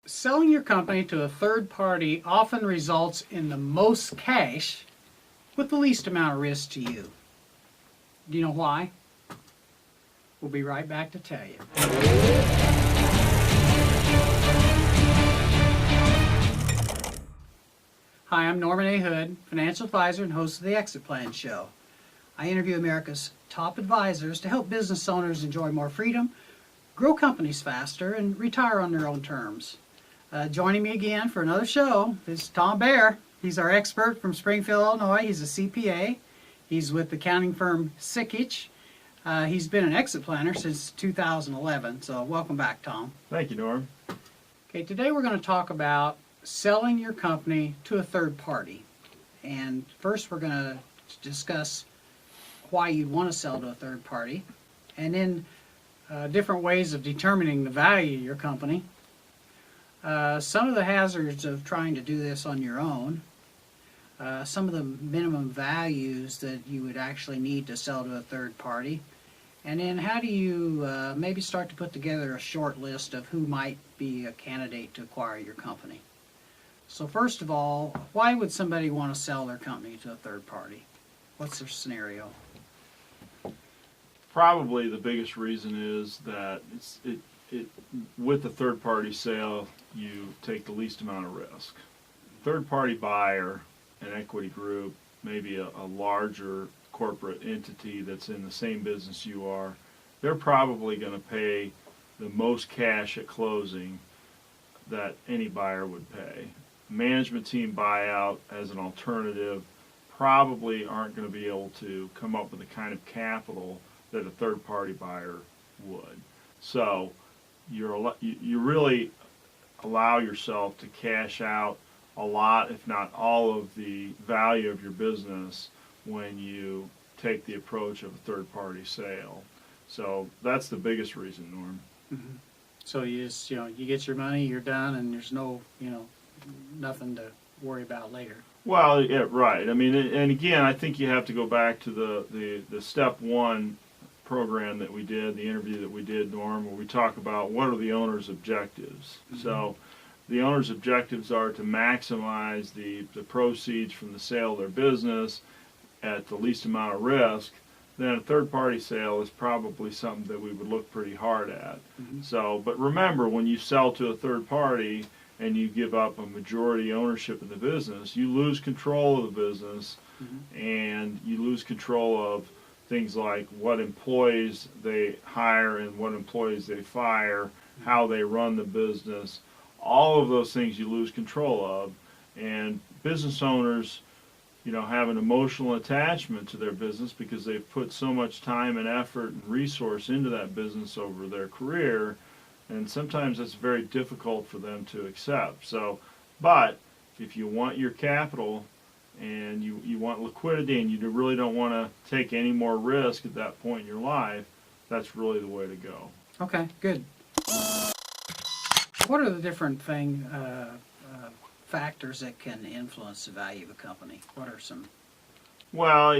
Selling your company to a third party often results in the most cash with the least amount of risk to you. Do you know why? We'll be right back to tell you. Hi, I'm Norman A. Hood, financial advisor and host of the Exit Plan Show. I interview America's top advisors to help business owners enjoy more freedom, grow companies faster, and retire on their own terms. Joining me again for another show is Tom Baer. He's our expert from Springfield, Illinois. He's a CPA. He's with the accounting firm Sikich. He's been an exit planner since 2011. So welcome back, Tom. Thank you, Norm. Okay, today we're going to talk about selling your company to a third party. And first we're going to discuss why you'd want to sell to a third party, and then different ways of determining the value of your company. Some of the hazards of trying to do this on your own, some of the minimum values that you would actually need to sell to a third party, and then how do you maybe start to put together a short list of who might be a candidate to acquire your company. So first of all, why would somebody want to sell their company to a third party? What's their scenario? Probably the biggest reason is that with the third party sale, you take the least amount of risk. Third party buyer, an equity group, maybe a larger corporate entity that's in the same business you are, they're probably going to pay the most cash at closing that any buyer would pay. Management team buyout as an alternative probably aren't going to be able to come up with the kind of capital that a third party buyer would. So you really allow yourself to cash out a lot, if not all, of the value of your business when you take the approach of a third party sale. So that's the biggest reason, Norm. Mm-hmm. So you just, you get your money, you're done, and there's no, nothing to worry about later. Well, yeah, right. I mean, and again, I think you have to go back to the step one program that we did, the interview that we did, Norm, where we talk about what are the owner's objectives. Mm-hmm. So the owner's objectives are to maximize the proceeds from the sale of their business at the least amount of risk. Then a third-party sale is probably something that we would look pretty hard at. Mm-hmm. So, but remember, when you sell to a third party and you give up a majority ownership in the business, you lose control of the business, mm-hmm. and you lose control of things like what employees they hire and what employees they fire, mm-hmm. how they run the business. All of those things you lose control of, and business owners, have an emotional attachment to their business because they've put so much time and effort and resource into that business over their career, and sometimes it's very difficult for them to accept. So, but if you want your capital and you want liquidity and you really don't want to take any more risk at that point in your life, that's really the way to go. Okay, good. What are the different factors that can influence the value of a company? What are some? Well,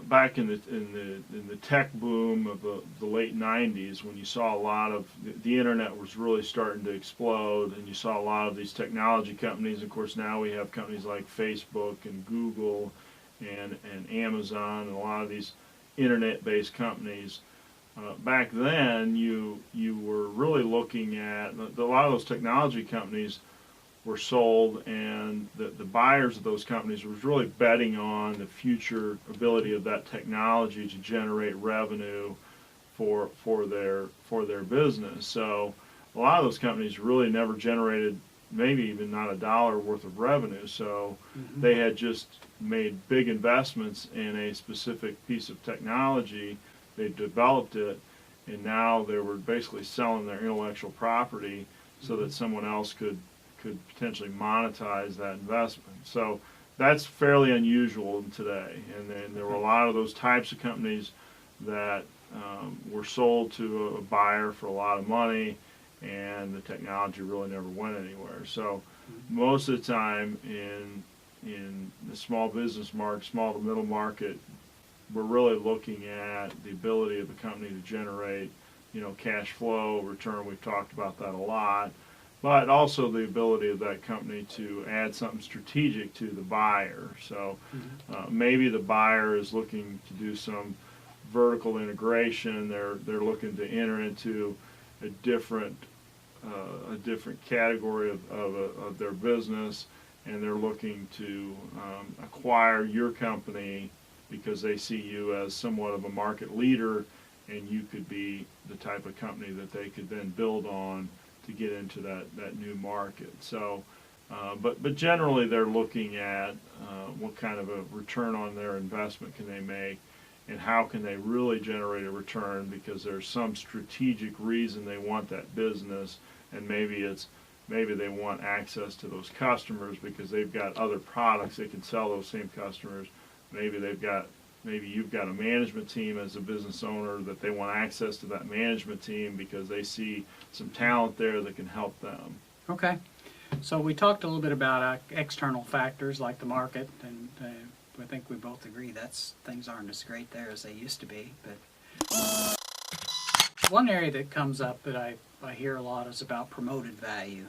back in the tech boom of the late '90s, when you saw a lot of the internet was really starting to explode, and you saw a lot of these technology companies. Of course, now we have companies like Facebook and Google and Amazon and a lot of these internet-based companies. Back then, you were really looking at a lot of those technology companies were sold, and the buyers of those companies was really betting on the future ability of that technology to generate revenue for their business. So a lot of those companies really never generated maybe even not a dollar worth of revenue. So mm-hmm. they had just made big investments in a specific piece of technology. They developed it, and now they were basically selling their intellectual property so that someone else could potentially monetize that investment. So that's fairly unusual today. And then there were a lot of those types of companies that were sold to a buyer for a lot of money, and the technology really never went anywhere. So most of the time in the small business market, small to middle market, we're really looking at the ability of the company to generate, cash flow, return. We've talked about that a lot. but also the ability of that company to add something strategic to the buyer. So maybe the buyer is looking to do some vertical integration. They're looking to enter into a different category of their business, and they're looking to acquire your company because they see you as somewhat of a market leader, and you could be the type of company that they could then build on to get into that new market. So, but generally they're looking at what kind of a return on their investment can they make, and how can they really generate a return, because there's some strategic reason they want that business, and maybe they want access to those customers because they've got other products they can sell those same customers. Maybe you've got a management team as a business owner that they want access to that management team because they see some talent there that can help them. Okay. So we talked a little bit about external factors like the market, and I think we both agree things aren't as great there as they used to be. But one area that comes up that I hear a lot is about promoted value.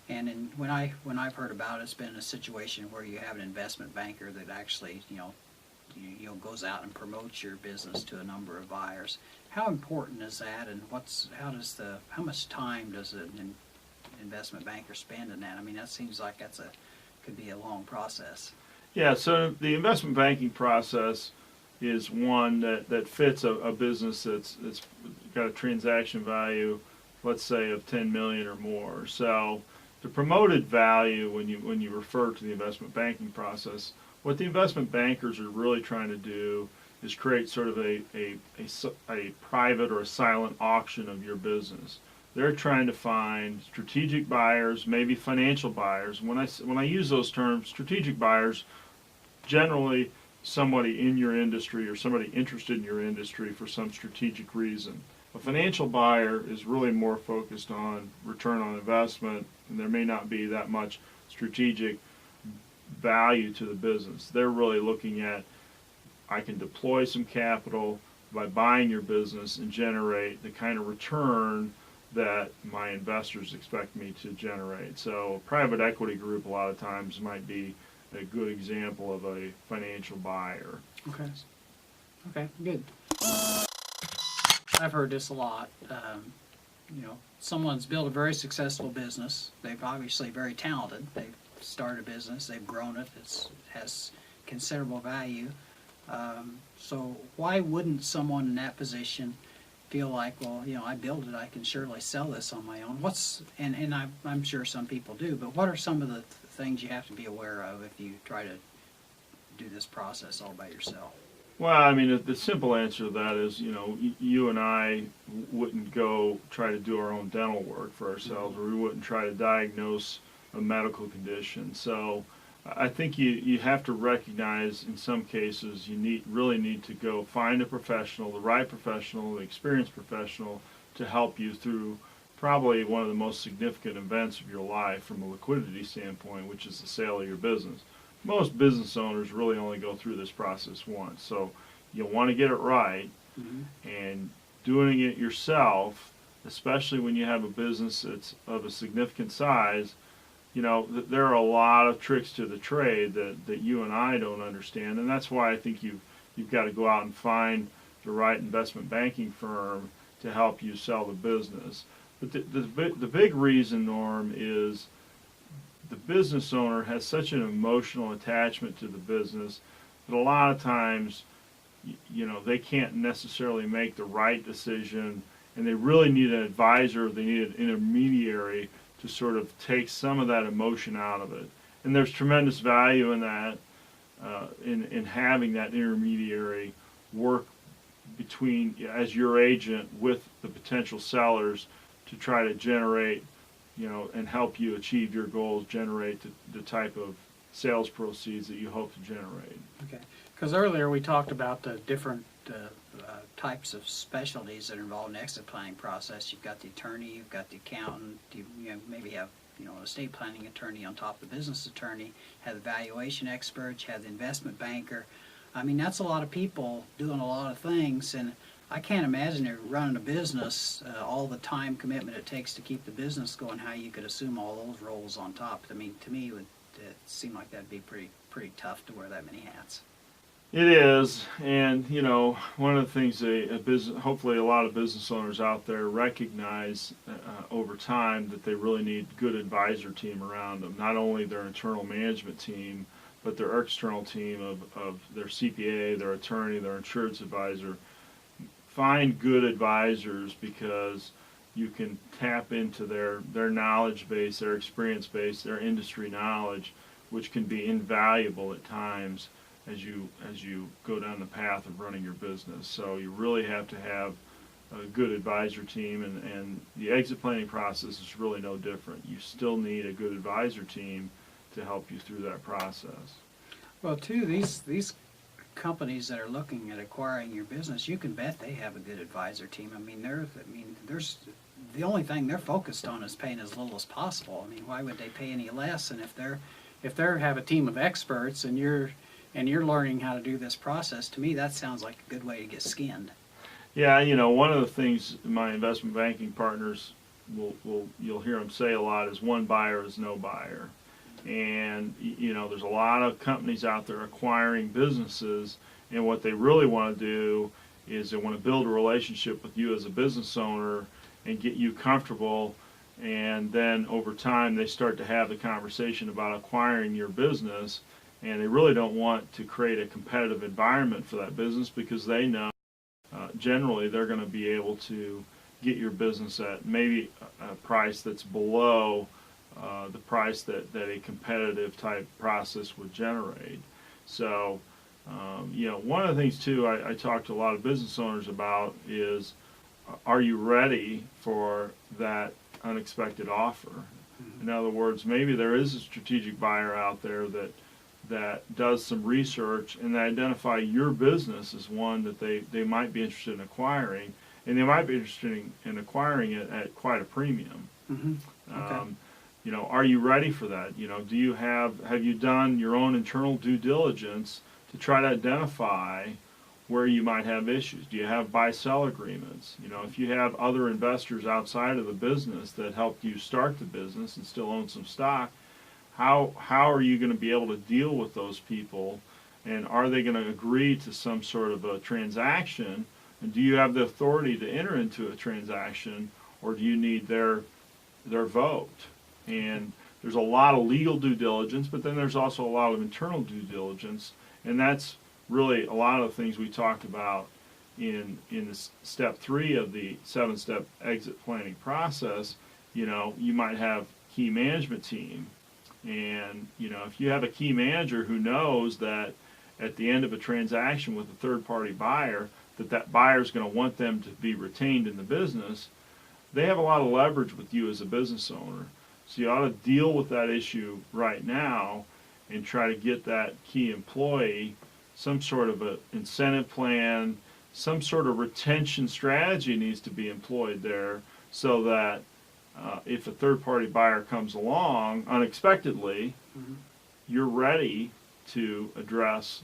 And when I've heard about it, it's been a situation where you have an investment banker that actually goes out and promotes your business to a number of buyers. How important is that, and how much time does an investment banker spend in that? I mean, that seems like could be a long process. Yeah, so the investment banking process is one that fits a business that's got a transaction value, let's say, of 10 million or more. So the promoted value, when you refer to the investment banking process, what the investment bankers are really trying to do is create sort of a private or a silent auction of your business. They're trying to find strategic buyers, maybe financial buyers. When I use those terms, strategic buyers, generally somebody in your industry or somebody interested in your industry for some strategic reason. A financial buyer is really more focused on return on investment, and there may not be that much strategic value to the business. They're really looking at, I can deploy some capital by buying your business and generate the kind of return that my investors expect me to generate. So a private equity group a lot of times might be a good example of a financial buyer. Okay, good. I've heard this a lot. Someone's built a very successful business. They've obviously very talented. They've started a business. They've grown it. It has considerable value. So why wouldn't someone in that position feel like, well, I built it. I can surely sell this on my own. And I'm sure some people do. But what are some of the things you have to be aware of if you try to do this process all by yourself? Well, I mean, the simple answer to that is, you and I wouldn't go try to do our own dental work for ourselves, or we wouldn't try to diagnose a medical condition. So I think you have to recognize in some cases you really need to go find a professional, the right professional, the experienced professional, to help you through probably one of the most significant events of your life from a liquidity standpoint, which is the sale of your business. Most business owners really only go through this process once, so you'll want to get it right. And doing it yourself, especially when you have a business that's of a significant size, there are a lot of tricks to the trade that you and I don't understand, and that's why I think you've got to go out and find the right investment banking firm to help you sell the business. But the big reason, Norm, is the business owner has such an emotional attachment to the business that a lot of times, they can't necessarily make the right decision, and they really need an advisor, they need an intermediary to sort of take some of that emotion out of it. And there's tremendous value in that, in having that intermediary work between, as your agent, with the potential sellers to try to generate, and help you achieve your goals, generate the type of sales proceeds that you hope to generate. Okay, because earlier we talked about the different types of specialties that are involved in the exit planning process. You've got the attorney, you've got the accountant, you maybe have an estate planning attorney on top of the business attorney, have the valuation experts, you have the investment banker. I mean, that's a lot of people doing a lot of things, and I can't imagine you're running a business, all the time commitment it takes to keep the business going, how you could assume all those roles on top. I mean, to me, it would seem like that'd be pretty tough to wear that many hats. It is, and one of the things hopefully a lot of business owners out there recognize over time that they really need good advisor team around them. Not only their internal management team, but their external team of their CPA, their attorney, their insurance advisor. Find good advisors because you can tap into their knowledge base, their experience base, their industry knowledge, which can be invaluable at times as you go down the path of running your business. So you really have to have a good advisor team, and the exit planning process is really no different. You still need a good advisor team to help you through that process. Well, too, these companies that are looking at acquiring your business, you can bet they have a good advisor team. I mean, there's the only thing they're focused on is paying as little as possible. I mean, why would they pay any less? And if they have a team of experts and you're learning how to do this process, to me that sounds like a good way to get skinned. Yeah, one of the things my investment banking partners you'll hear them say a lot is one buyer is no buyer. And there's a lot of companies out there acquiring businesses, and what they really want to do is they want to build a relationship with you as a business owner and get you comfortable, and then over time they start to have the conversation about acquiring your business, and they really don't want to create a competitive environment for that business because they know generally they're going to be able to get your business at maybe a price that's below the price that a competitive type process would generate. So, one of the things too I talk to a lot of business owners about is, are you ready for that unexpected offer? Mm-hmm. In other words, maybe there is a strategic buyer out there that does some research and they identify your business as one that they might be interested in acquiring, and they might be interested in acquiring it at quite a premium. Mm-hmm. Okay. Are you ready for that? Do you have you done your own internal due diligence to try to identify where you might have issues? Do you have buy-sell agreements? If you have other investors outside of the business that helped you start the business and still own some stock, how are you going to be able to deal with those people? And are they going to agree to some sort of a transaction? And do you have the authority to enter into a transaction, or do you need their vote? And there's a lot of legal due diligence, but then there's also a lot of internal due diligence, and that's really a lot of the things we talked about in this step 3 of the 7-step exit planning process. You might have key management team, and if you have a key manager who knows that at the end of a transaction with a third-party buyer, that buyer is going to want them to be retained in the business, they have a lot of leverage with you as a business owner. So you ought to deal with that issue right now and try to get that key employee some sort of an incentive plan, some sort of retention strategy needs to be employed there, so that if a third-party buyer comes along unexpectedly, mm-hmm. you're ready to address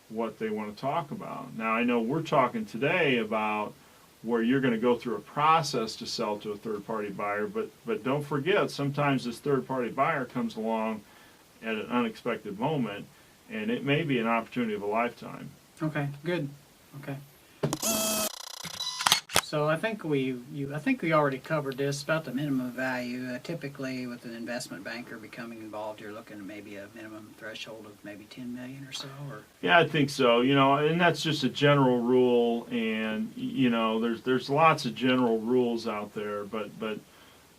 what they want to talk about. Now, I know we're talking today about where you're going to go through a process to sell to a third-party buyer, but don't forget, sometimes this third-party buyer comes along at an unexpected moment, and it may be an opportunity of a lifetime. Okay, good. Okay. So I think we already covered this about the minimum value. Typically, with an investment banker becoming involved, you're looking at maybe a minimum threshold of maybe $10 million or so. Or yeah, I think so. And that's just a general rule. And there's lots of general rules out there. But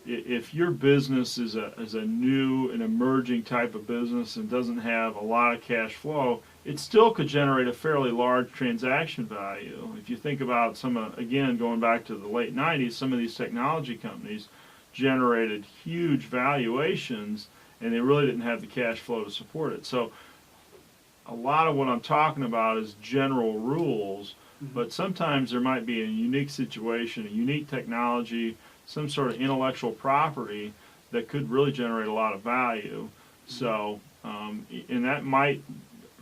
if your business is a new and emerging type of business and doesn't have a lot of cash flow, it still could generate a fairly large transaction value. If you think about again, going back to the late 90s, some of these technology companies generated huge valuations, and they really didn't have the cash flow to support it. So a lot of what I'm talking about is general rules, mm-hmm. but sometimes there might be a unique situation, a unique technology, some sort of intellectual property that could really generate a lot of value. Mm-hmm. So, and that might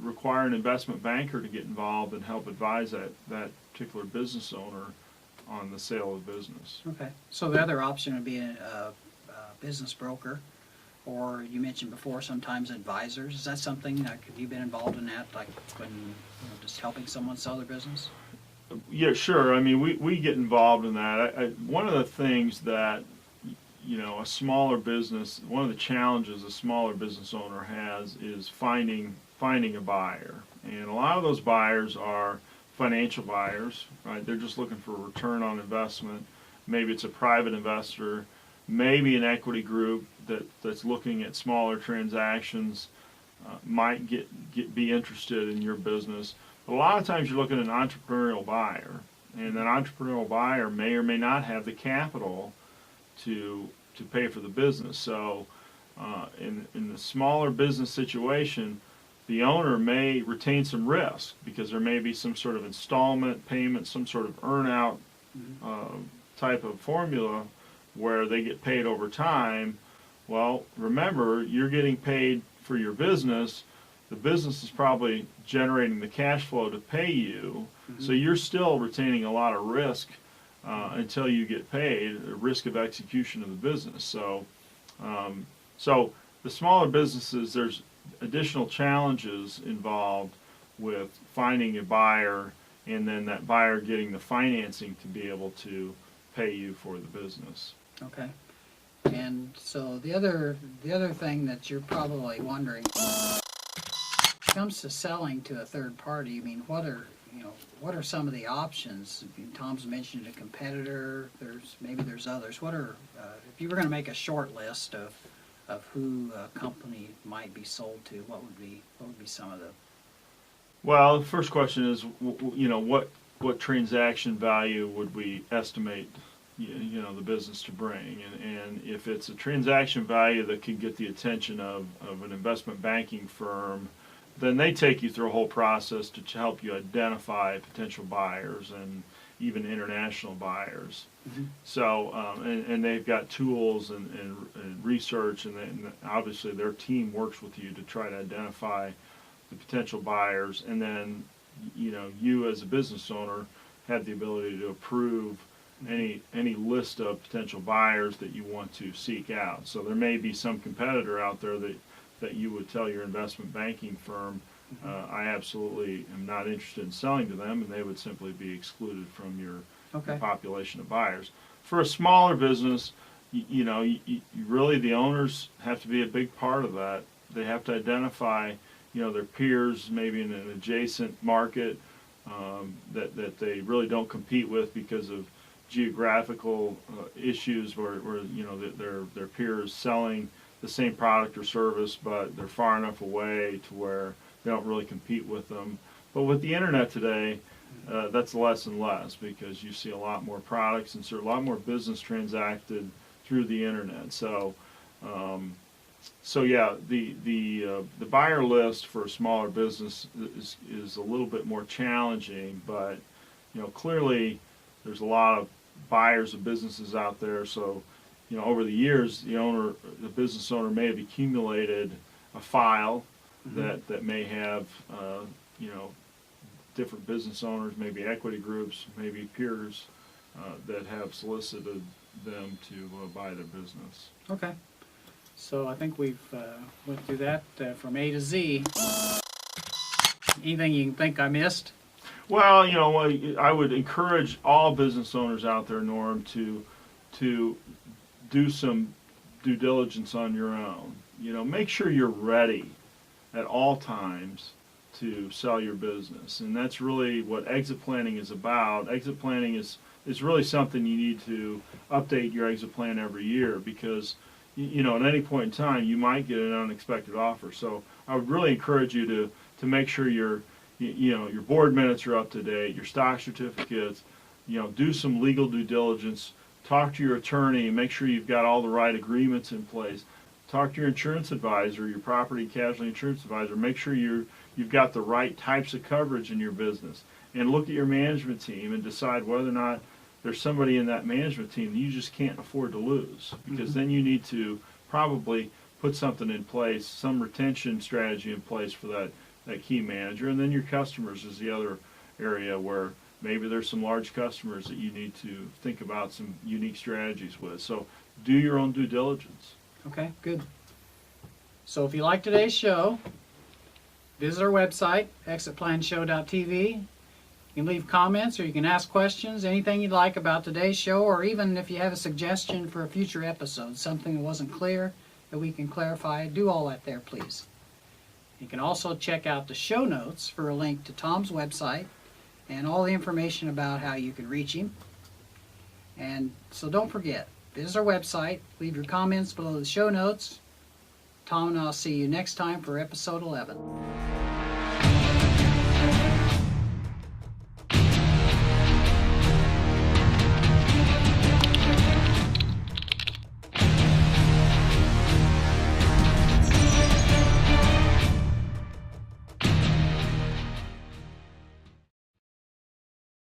require an investment banker to get involved and help advise that particular business owner on the sale of business. Okay, so the other option would be a business broker, or you mentioned before sometimes advisors. Is that something, have you been involved in that, like when, just helping someone sell their business? Yeah, sure. I mean, we get involved in that. One of the things that, a smaller business, one of the challenges a smaller business owner has is finding a buyer. And a lot of those buyers are financial buyers, right? They're just looking for a return on investment. Maybe it's a private investor, maybe an equity group that's looking at smaller transactions, might be interested in your business. But a lot of times you're looking at an entrepreneurial buyer, and that entrepreneurial buyer may or may not have the capital to pay for the business. So in the smaller business situation, the owner may retain some risk because there may be some sort of installment payment, some sort of earn-out type of formula where they get paid over time. Well, remember, you're getting paid for your business. The business is probably generating the cash flow to pay you, so you're still retaining a lot of risk until you get paid, the risk of execution of the business. So the smaller businesses, there's additional challenges involved with finding a buyer and then that buyer getting the financing to be able to pay you for the business. Okay. And so the other thing that you're probably wondering, when it comes to selling to a third party, I mean, what are some of the options? I mean, Tom's mentioned a competitor. There's others. What are if you were going to make a short list of who a company might be sold to, what would be some of the? Well, the first question is, what transaction value would we estimate, the business to bring? And if it's a transaction value that can get the attention of an investment banking firm, then they take you through a whole process to help you identify potential buyers and even international buyers. Mm-hmm. So, and they've got tools and research, and obviously their team works with you to try to identify the potential buyers, and then you as a business owner have the ability to approve any list of potential buyers that you want to seek out. So there may be some competitor out there that you would tell your investment banking firm, I absolutely am not interested in selling to them, and they would simply be excluded from your population of buyers. For a smaller business, you really, the owners have to be a big part of that. They have to identify their peers maybe in an adjacent market that they really don't compete with because of geographical issues where their peers selling the same product or service, but they're far enough away to where they don't really compete with them. But with the internet today, that's less and less because you see a lot more products and a lot more business transacted through the internet. So yeah, the buyer list for a smaller business is a little bit more challenging, but clearly there's a lot of buyers of businesses out there. So over the years, the business owner may have accumulated a file that may have different business owners, maybe equity groups, maybe peers that have solicited them to buy their business. Okay. So I think we've went through that from A to Z. Anything you can think I missed? Well, I would encourage all business owners out there, Norm, to do some due diligence on your own. Make sure you're ready at all times to sell your business, and that's really what exit planning is about. Exit planning is really something you need to update your exit plan every year because at any point in time you might get an unexpected offer. So I would really encourage you to make sure your board minutes are up to date, your stock certificates, do some legal due diligence, talk to your attorney, make sure you've got all the right agreements in place. Talk to your insurance advisor, your property casualty insurance advisor. Make sure you've got the right types of coverage in your business. And look at your management team and decide whether or not there's somebody in that management team that you just can't afford to lose. Because then you need to probably put something in place, some retention strategy in place for that that key manager. And then your customers is the other area where maybe there's some large customers that you need to think about some unique strategies with. So do your own due diligence. Okay, good. So if you like today's show, visit our website, exitplanshow.tv. You can leave comments or you can ask questions, anything you'd like about today's show, or even if you have a suggestion for a future episode, something that wasn't clear that we can clarify, do all that there, please. You can also check out the show notes for a link to Tom's website and all the information about how you can reach him. And so don't forget, visit our website, leave your comments below the show notes. Tom and I'll see you next time for episode 11.